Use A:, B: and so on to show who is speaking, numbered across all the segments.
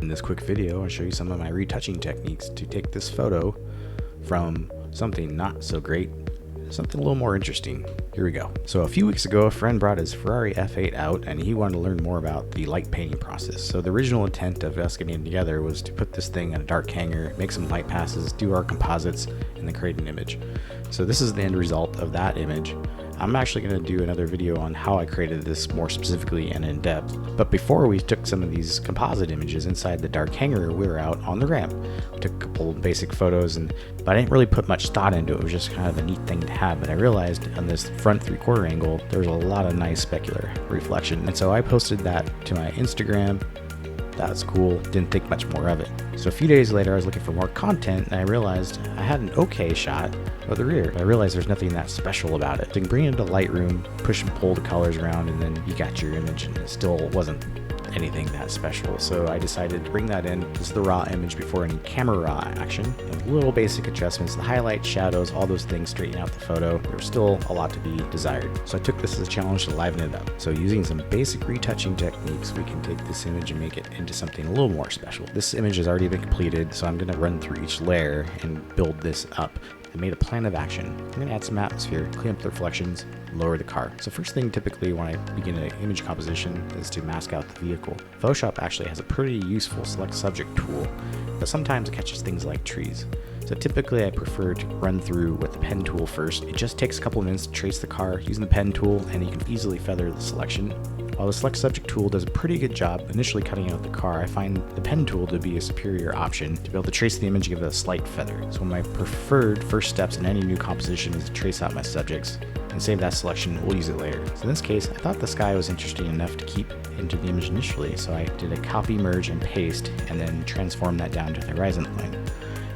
A: In this quick video, I'll show you some of my retouching techniques to take this photo from something not so great to something a little more interesting. Here we go. So a few weeks ago, a friend brought his Ferrari F8 out and he wanted to learn more about the light painting process. So the original intent of us getting together was to put this thing in a dark hanger, make some light passes, do our composites, and then create an image. So this is the end result of that image. I'm actually going to do another video on how I created this more specifically and in depth. But before we took some of these composite images inside the dark hangar, we were out on the ramp. We took a couple basic photos, but I didn't really put much thought into it. It was just kind of a neat thing to have. But I realized on this front 3/4 angle, there was a lot of nice specular reflection. And so I posted that to my Instagram. That's cool. Didn't think much more of it. So a few days later, I was looking for more content and I realized I had an okay shot of the rear. But I realized there's nothing that special about it. So you can bring it into Lightroom, push and pull the colors around, and then you got your image, and it still wasn't anything that special. So I decided to bring that in. This is the raw image before any camera raw action. And little basic adjustments, the highlights, shadows, all those things straighten out the photo. There's still a lot to be desired. So I took this as a challenge to liven it up. So using some basic retouching techniques, we can take this image and make it into something a little more special. This image has already been completed, so I'm going to run through each layer and build this up. I made a plan of action. I'm going to add some atmosphere, clean up the reflections, lower the car. So first thing typically when I begin an image composition is to mask out the vehicle. Photoshop actually has a pretty useful select subject tool, but sometimes it catches things like trees. So typically I prefer to run through with the pen tool first. It just takes a couple of minutes to trace the car using the pen tool, and you can easily feather the selection. While the select subject tool does a pretty good job initially cutting out the car, I find the pen tool to be a superior option to be able to trace the image and give it a slight feather. So my preferred first steps in any new composition is to trace out my subjects and save that selection. We'll use it later. So in this case, I thought the sky was interesting enough to keep into the image initially, so I did a copy, merge, and paste, and then transform that down to the horizon line.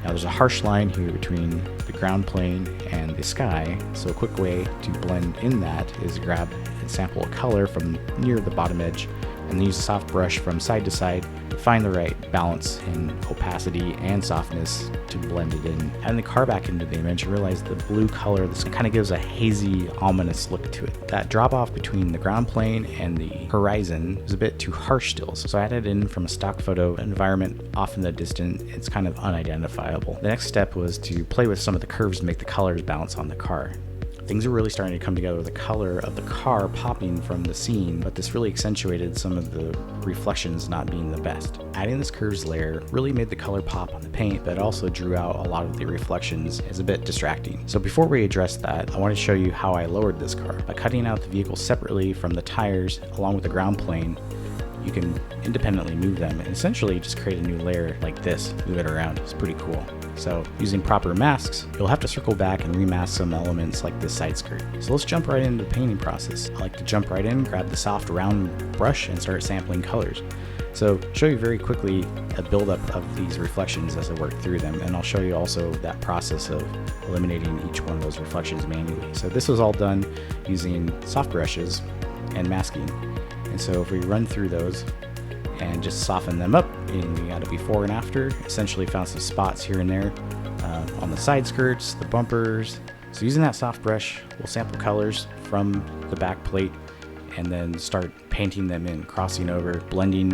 A: Now there's a harsh line here between the ground plane and the sky, so a quick way to blend in that is grab and sample a color from near the bottom edge, and then use a soft brush from side to side to find the right balance in opacity and softness to blend it in. Adding the car back into the image, I realized the blue color, this kind of gives a hazy, ominous look to it. That drop off between the ground plane and the horizon was a bit too harsh still, so I added in from a stock photo environment off in the distance. It's kind of unidentifiable. The next step was to play with some of the curves to make the colors bounce on the car. Things are really starting to come together with the color of the car popping from the scene, but this really accentuated some of the reflections not being the best. Adding this curves layer really made the color pop on the paint, but also drew out a lot of the reflections. It's a bit distracting. So before we address that, I want to show you how I lowered this car. By cutting out the vehicle separately from the tires along with the ground plane, you can independently move them and essentially just create a new layer like this, move it around. It's pretty cool. So using proper masks, you'll have to circle back and remask some elements like this side skirt. So let's jump right into the painting process. I like to jump right in, grab the soft round brush and start sampling colors. So show you very quickly a buildup of these reflections as I work through them, and I'll show you also that process of eliminating each one of those reflections manually. So this was all done using soft brushes and masking. And so if we run through those and just soften them up, and we got a before and after, essentially found some spots here and there on the side skirts, the bumpers. So using that soft brush, we'll sample colors from the back plate and then start painting them in, crossing over, blending.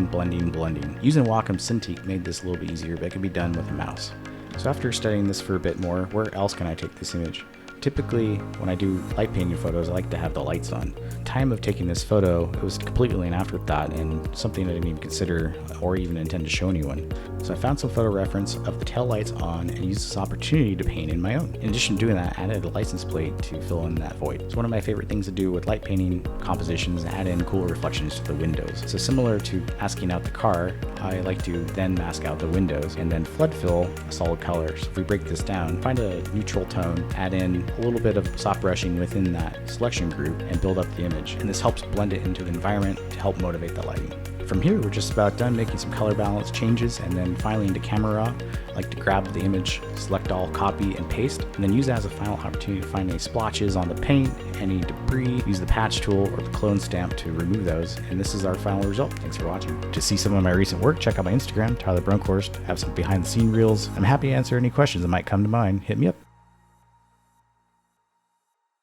A: Using Wacom Cintiq made this a little bit easier, but it can be done with a mouse. So after studying this for a bit more, where else can I take this image? Typically, when I do light painting photos, I like to have the lights on. Time of taking this photo, it was completely an afterthought and something I didn't even consider or even intend to show anyone. So I found some photo reference of the tail lights on and used this opportunity to paint in my own. In addition to doing that, I added a license plate to fill in that void. It's one of my favorite things to do with light painting compositions, add in cool reflections to the windows. So similar to masking out the car, I like to then mask out the windows and then flood fill a solid color. So if we break this down, find a neutral tone, add in a little bit of soft brushing within that selection group and build up the image. And this helps blend it into the environment to help motivate the lighting. From here, we're just about done making some color balance changes, and then finally into camera raw, I like to grab the image, select all, copy, and paste, and then use that as a final opportunity to find any splotches on the paint, any debris, use the patch tool or the clone stamp to remove those, and this is our final result. Thanks for watching. To see some of my recent work, check out my Instagram, Tyler Brunkhorst. I have some behind the scene reels. I'm happy to answer any questions that might come to mind. Hit me up.